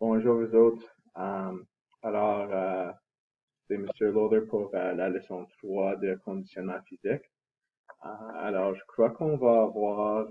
Bonjour vous autres. Alors, c'est Monsieur Loader pour la leçon 3 de conditionnement physique. Alors, je crois qu'on va avoir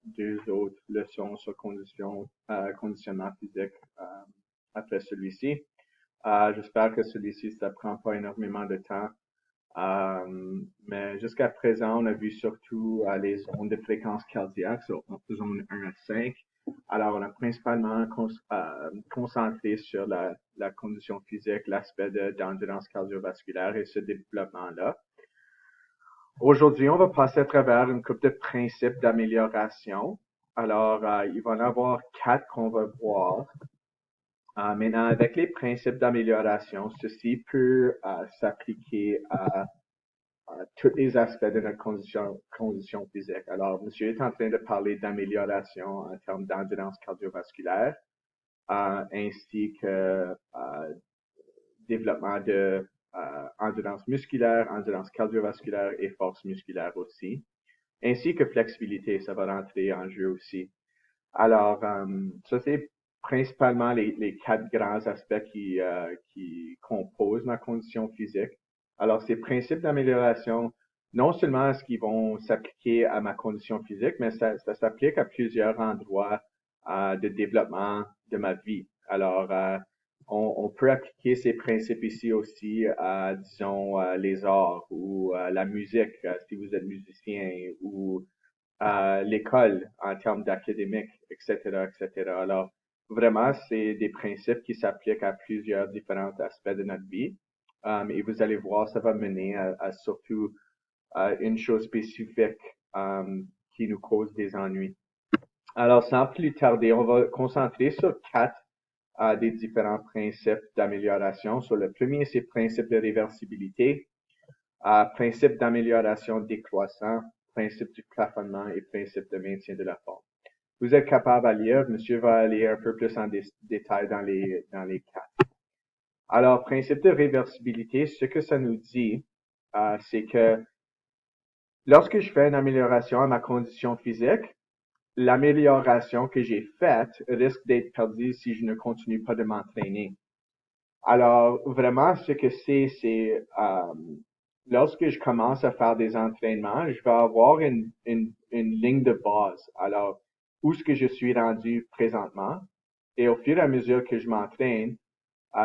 deux autres leçons sur conditionnement physique après celui-ci. J'espère que celui-ci, ça prend pas énormément de temps. Mais jusqu'à présent, on a vu surtout les ondes de fréquence cardiaque, sur zone 1 à 5. Alors, on a principalement concentré sur la condition physique, l'aspect d'endurance cardiovasculaire et ce développement-là. Aujourd'hui, on va passer à travers une couple de principes d'amélioration. Alors, il va y en avoir 4 qu'on va voir. Maintenant, avec les principes d'amélioration, ceci peut s'appliquer à tous les aspects de notre condition physique. Alors, monsieur est en train de parler d'amélioration en termes d'endurance cardiovasculaire, ainsi que développement de endurance musculaire, endurance cardiovasculaire et force musculaire aussi, ainsi que flexibilité, ça va rentrer en jeu aussi. Alors, ça c'est principalement les 4 grands aspects qui composent ma condition physique. Alors, ces principes d'amélioration, non seulement est-ce qu'ils vont s'appliquer à ma condition physique, mais ça s'applique à plusieurs endroits de développement de ma vie. Alors, on peut appliquer ces principes ici aussi à, disons, les arts ou la musique, si vous êtes musicien, ou l'école en termes d'académique, etc., etc. Alors, vraiment, c'est des principes qui s'appliquent à plusieurs différents aspects de notre vie. Et vous allez voir, ça va mener à surtout une chose spécifique qui nous cause des ennuis. Alors, sans plus tarder, on va concentrer sur 4 des différents principes d'amélioration. Sur le premier, c'est principe de réversibilité, principe d'amélioration décroissant, principe du plafonnement et principe de maintien de la forme. Vous êtes capable à lire, monsieur va aller un peu plus en détail dans les 4. Alors, principe de réversibilité, ce que ça nous dit, c'est que lorsque je fais une amélioration à ma condition physique, l'amélioration que j'ai faite risque d'être perdue si je ne continue pas de m'entraîner. Alors, vraiment, ce que c'est lorsque je commence à faire des entraînements, je vais avoir une ligne de base. Alors, où est-ce que je suis rendu présentement? Et au fur et à mesure que je m'entraîne,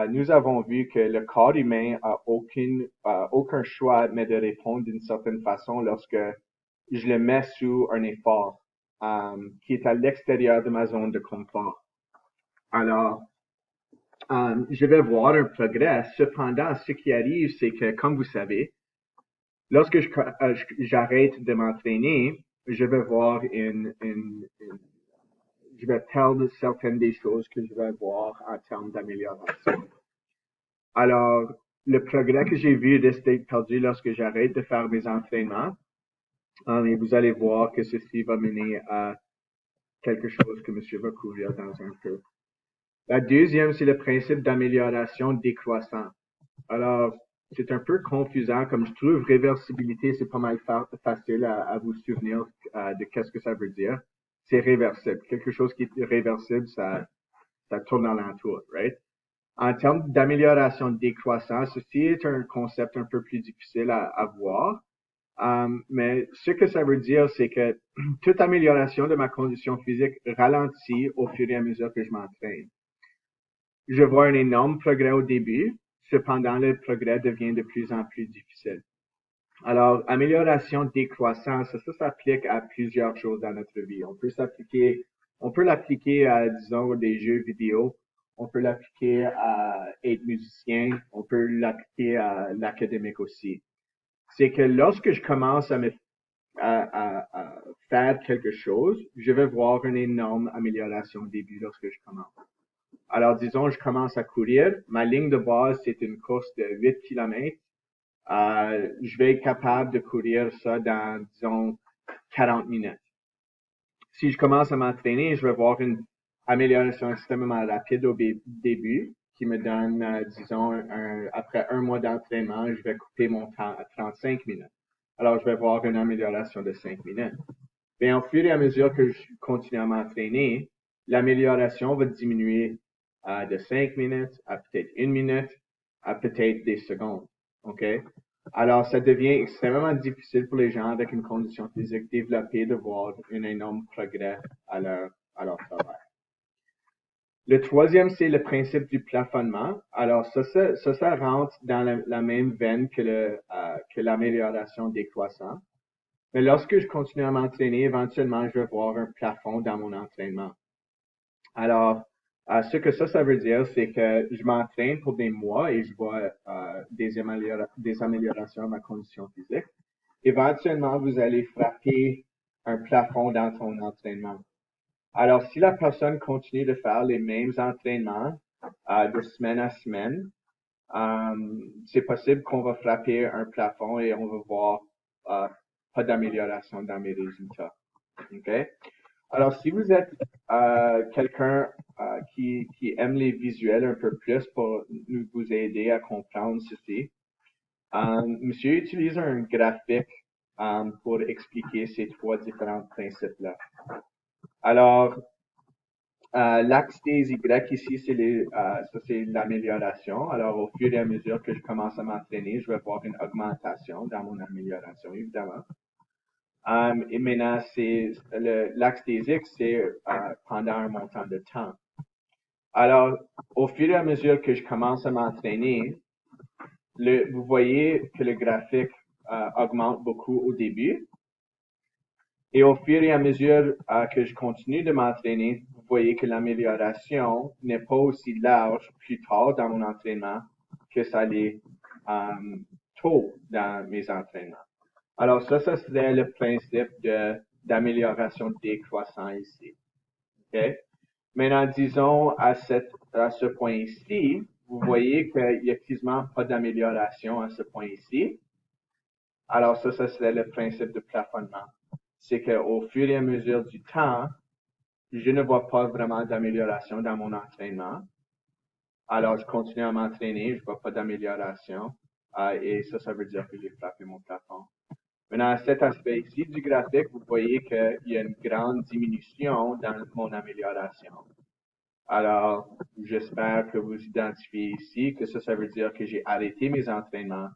nous avons vu que le corps humain a aucun choix mais de répondre d'une certaine façon lorsque je le mets sous un effort qui est à l'extérieur de ma zone de confort. Alors, je vais voir un progrès. Cependant, ce qui arrive, c'est que, comme vous savez, lorsque j'arrête de m'entraîner, je vais voir je vais perdre certaines des choses que je vais voir en termes d'amélioration. Alors, le progrès que j'ai vu risque d'être perdu lorsque j'arrête de faire mes entraînements. Et vous allez voir que ceci va mener à quelque chose que monsieur va couvrir dans un peu. La deuxième, c'est le principe d'amélioration décroissant. Alors, c'est un peu confusant, comme je trouve réversibilité, c'est pas mal facile à vous souvenir de qu'est-ce que ça veut dire. C'est réversible. Quelque chose qui est réversible, ça tourne alentour, right? En termes d'amélioration décroissant, ceci est un concept un peu plus difficile à voir. Mais ce que ça veut dire, c'est que toute amélioration de ma condition physique ralentit au fur et à mesure que je m'entraîne. Je vois un énorme progrès au début, cependant le progrès devient de plus en plus difficile. Alors, amélioration décroissante, ça s'applique à plusieurs choses dans notre vie. On peut l'appliquer à, disons, des jeux vidéo. On peut l'appliquer à être musicien. On peut l'appliquer à l'académique aussi. C'est que lorsque je commence à faire quelque chose, je vais voir une énorme amélioration au début lorsque je commence. Alors, disons, je commence à courir. Ma ligne de base, c'est une course de 8 km. Je vais être capable de courir ça dans, disons, 40 minutes. Si je commence à m'entraîner, je vais voir une amélioration extrêmement rapide au début qui me donne, disons, après un mois d'entraînement, je vais couper mon temps à 35 minutes. Alors, je vais voir une amélioration de 5 minutes. Mais au fur et à mesure que je continue à m'entraîner, l'amélioration va diminuer de 5 minutes à peut-être 1 minute, à peut-être des secondes. OK? Alors, ça devient extrêmement difficile pour les gens avec une condition physique développée de voir un énorme progrès à leur travail. Le troisième, c'est le principe du plafonnement. Alors, ça rentre dans la même veine que l'amélioration décroissante. Mais lorsque je continue à m'entraîner, éventuellement, je vais voir un plafond dans mon entraînement. Alors, ce que ça veut dire, c'est que je m'entraîne pour des mois et je vois des améliorations à ma condition physique. Éventuellement, vous allez frapper un plafond dans ton entraînement. Alors, si la personne continue de faire les mêmes entraînements de semaine à semaine, c'est possible qu'on va frapper un plafond et on va voir pas d'amélioration dans mes résultats. Okay? Alors, si vous êtes quelqu'un qui aime les visuels un peu plus pour vous aider à comprendre ceci, monsieur utilise un graphique pour expliquer ces trois différents principes-là. Alors, l'axe des Y ici, ça c'est l'amélioration. Alors, au fur et à mesure que je commence à m'entraîner, je vais voir une augmentation dans mon amélioration, évidemment. Et maintenant, l'axe des X, c'est pendant un montant de temps. Alors, au fur et à mesure que je commence à m'entraîner, vous voyez que le graphique augmente beaucoup au début. Et au fur et à mesure que je continue de m'entraîner, vous voyez que l'amélioration n'est pas aussi large plus tard dans mon entraînement que ça l'est tôt dans mes entraînements. Alors ça serait le principe d'amélioration décroissant ici. Okay? Maintenant, disons à ce point ici, vous voyez qu'il n'y a quasiment pas d'amélioration à ce point ici. Alors ça serait le principe de plafonnement. C'est qu'au fur et à mesure du temps, je ne vois pas vraiment d'amélioration dans mon entraînement. Alors, je continue à m'entraîner, je ne vois pas d'amélioration. Et ça veut dire que j'ai frappé mon plafond. Maintenant, à cet aspect ici du graphique, vous voyez qu'il y a une grande diminution dans mon amélioration. Alors, j'espère que vous identifiez ici que ça veut dire que j'ai arrêté mes entraînements.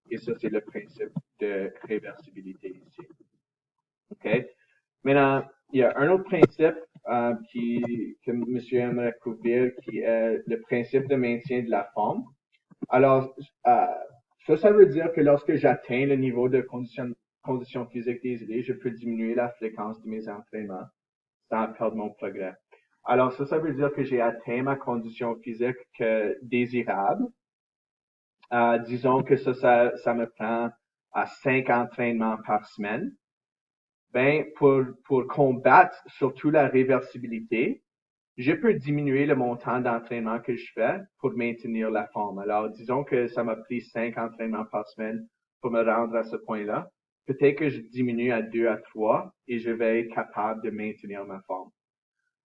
Et ça, c'est le principe de réversibilité ici. OK? Maintenant, il y a un autre principe que monsieur aimerait couvrir, qui est le principe de maintien de la forme. Alors, ça veut dire que lorsque j'atteins le niveau de condition physique désirée, je peux diminuer la fréquence de mes entraînements sans perdre mon progrès. Alors, ça veut dire que j'ai atteint ma condition physique désirable. Disons que ça me prend à 5 entraînements par semaine. Ben, pour combattre surtout la réversibilité, je peux diminuer le montant d'entraînement que je fais pour maintenir la forme. Alors, disons que ça m'a pris 5 entraînements par semaine pour me rendre à ce point-là. Peut-être que je diminue à 2 à 3 et je vais être capable de maintenir ma forme.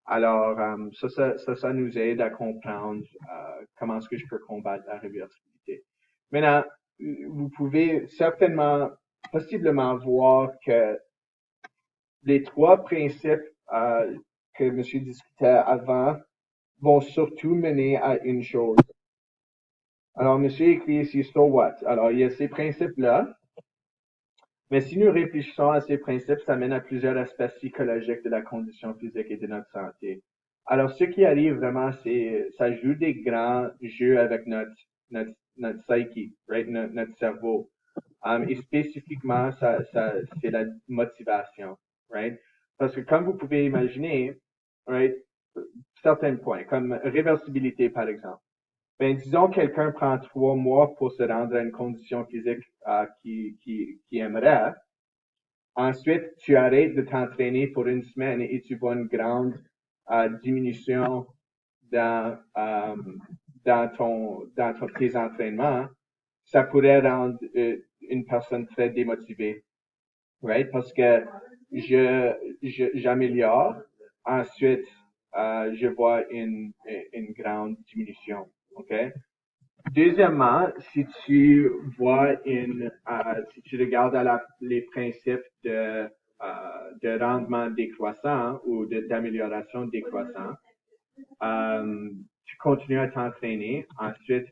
Alors, ça nous aide à comprendre comment est-ce que je peux combattre la réversibilité. Maintenant, vous pouvez certainement, possiblement voir que les trois principes que M. discutait avant vont surtout mener à une chose. Alors, M. écrit ici, so what? Alors, il y a ces principes-là, mais si nous réfléchissons à ces principes, ça mène à plusieurs aspects psychologiques de la condition physique et de notre santé. Alors, ce qui arrive vraiment, c'est, ça joue des grands jeux avec notre psyche, right? Notre cerveau. Et spécifiquement, c'est la motivation, right? Parce que comme vous pouvez imaginer, right, certains points, comme réversibilité par exemple. Ben, disons quelqu'un prend 3 mois pour se rendre à une condition physique qui aimerait. Ensuite, tu arrêtes de t'entraîner pour une semaine et tu vois une grande diminution dans tes entraînements. Ça pourrait rendre une personne très démotivée, right? Parce que j'améliore, ensuite je vois une grande diminution, ok? Deuxièmement, si tu vois si tu regardes les principes de rendement décroissant ou d'amélioration décroissant, tu continues à t'entraîner. Ensuite,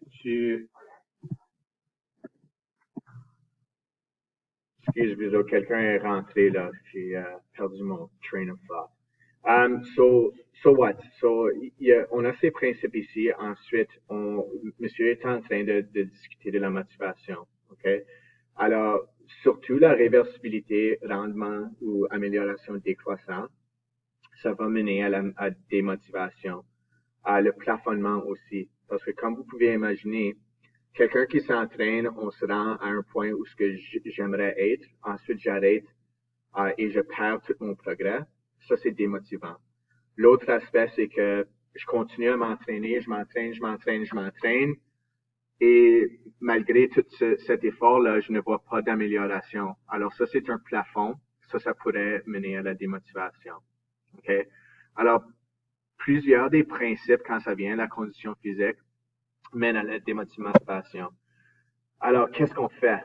excuse-moi, quelqu'un est rentré là. J'ai perdu mon train of thought. So what? So, on a ces principes ici. Ensuite, monsieur est en train de discuter de la motivation. OK? Alors, surtout la réversibilité, rendement ou amélioration décroissante, ça va mener à des motivations, à le plafonnement aussi. Parce que comme vous pouvez imaginer, quelqu'un qui s'entraîne, on se rend à un point où ce que j'aimerais être, ensuite j'arrête et je perds tout mon progrès. Ça, c'est démotivant. L'autre aspect, c'est que je continue à m'entraîner, je m'entraîne, et malgré tout cet effort-là, je ne vois pas d'amélioration. Alors ça, c'est un plafond. Ça pourrait mener à la démotivation. OK? Alors, plusieurs des principes, quand ça vient à la condition physique, mènent à la démotivation. Alors, qu'est-ce qu'on fait?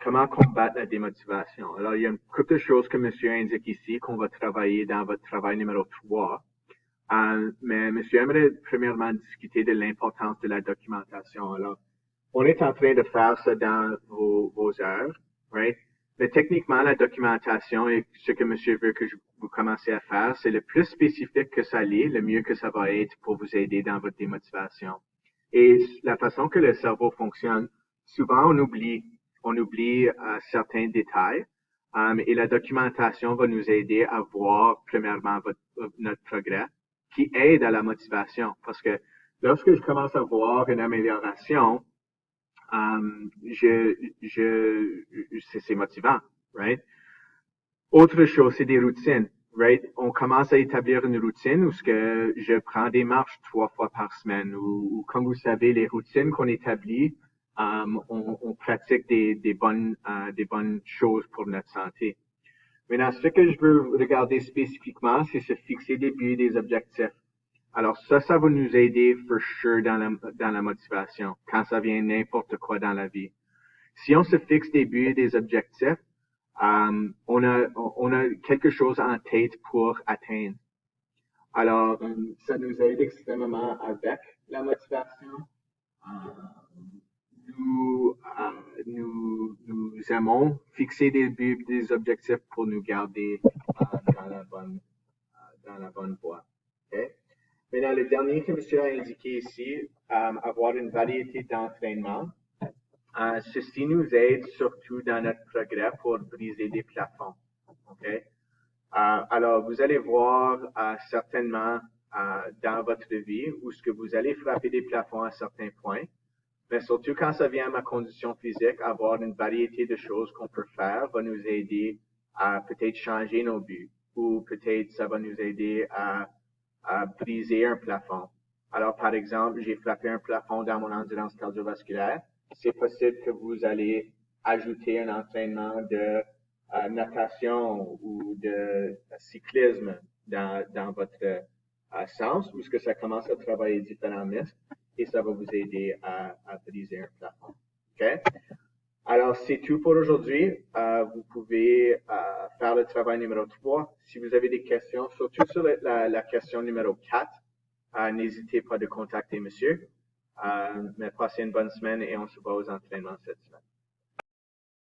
Comment combattre la démotivation? Alors, il y a une couple de choses que monsieur indique ici qu'on va travailler dans votre travail numéro 3. Mais monsieur aimerait premièrement discuter de l'importance de la documentation. Alors, on est en train de faire ça dans vos heures, right? Mais techniquement, la documentation et ce que monsieur veut que vous commencez à faire, c'est le plus spécifique que ça l'est, le mieux que ça va être pour vous aider dans votre démotivation. Et la façon que le cerveau fonctionne, souvent on oublie certains détails. Et la documentation va nous aider à voir premièrement notre progrès, qui aide à la motivation. Parce que lorsque je commence à voir une amélioration, c'est motivant, right? Autre chose, c'est des routines, right? On commence à établir une routine où ce que je prends des marches 3 fois par semaine ou comme vous savez, les routines qu'on établit, on pratique des bonnes choses pour notre santé. Maintenant, ce que je veux regarder spécifiquement, c'est se fixer des buts et des objectifs. Alors ça va nous aider for sure dans la motivation, quand ça vient n'importe quoi dans la vie. Si on se fixe des buts et des objectifs, on a quelque chose en tête pour atteindre. Alors, ça nous aide extrêmement avec la motivation. Nous aimons fixer des buts et des objectifs pour nous garder dans la bonne voie. Okay? Maintenant, le dernier que monsieur a indiqué ici, avoir une variété d'entraînement. Ceci nous aide surtout dans notre progrès pour briser des plafonds. Okay? Alors, vous allez voir certainement dans votre vie où ce que vous allez frapper des plafonds à certains points, mais surtout quand ça vient à ma condition physique, avoir une variété de choses qu'on peut faire va nous aider à peut-être changer nos buts ou peut-être ça va nous aider à briser un plafond. Alors, par exemple, j'ai frappé un plafond dans mon endurance cardiovasculaire. C'est possible que vous allez ajouter un entraînement de natation ou de cyclisme dans votre sens, où ce que ça commence à travailler différents muscles et ça va vous aider à briser un plafond. OK? Alors, c'est tout pour aujourd'hui. Vous pouvez faire le travail numéro 3. Si vous avez des questions, surtout sur la question numéro 4, n'hésitez pas de contacter monsieur. Mais passez une bonne semaine et on se voit aux entraînements cette semaine.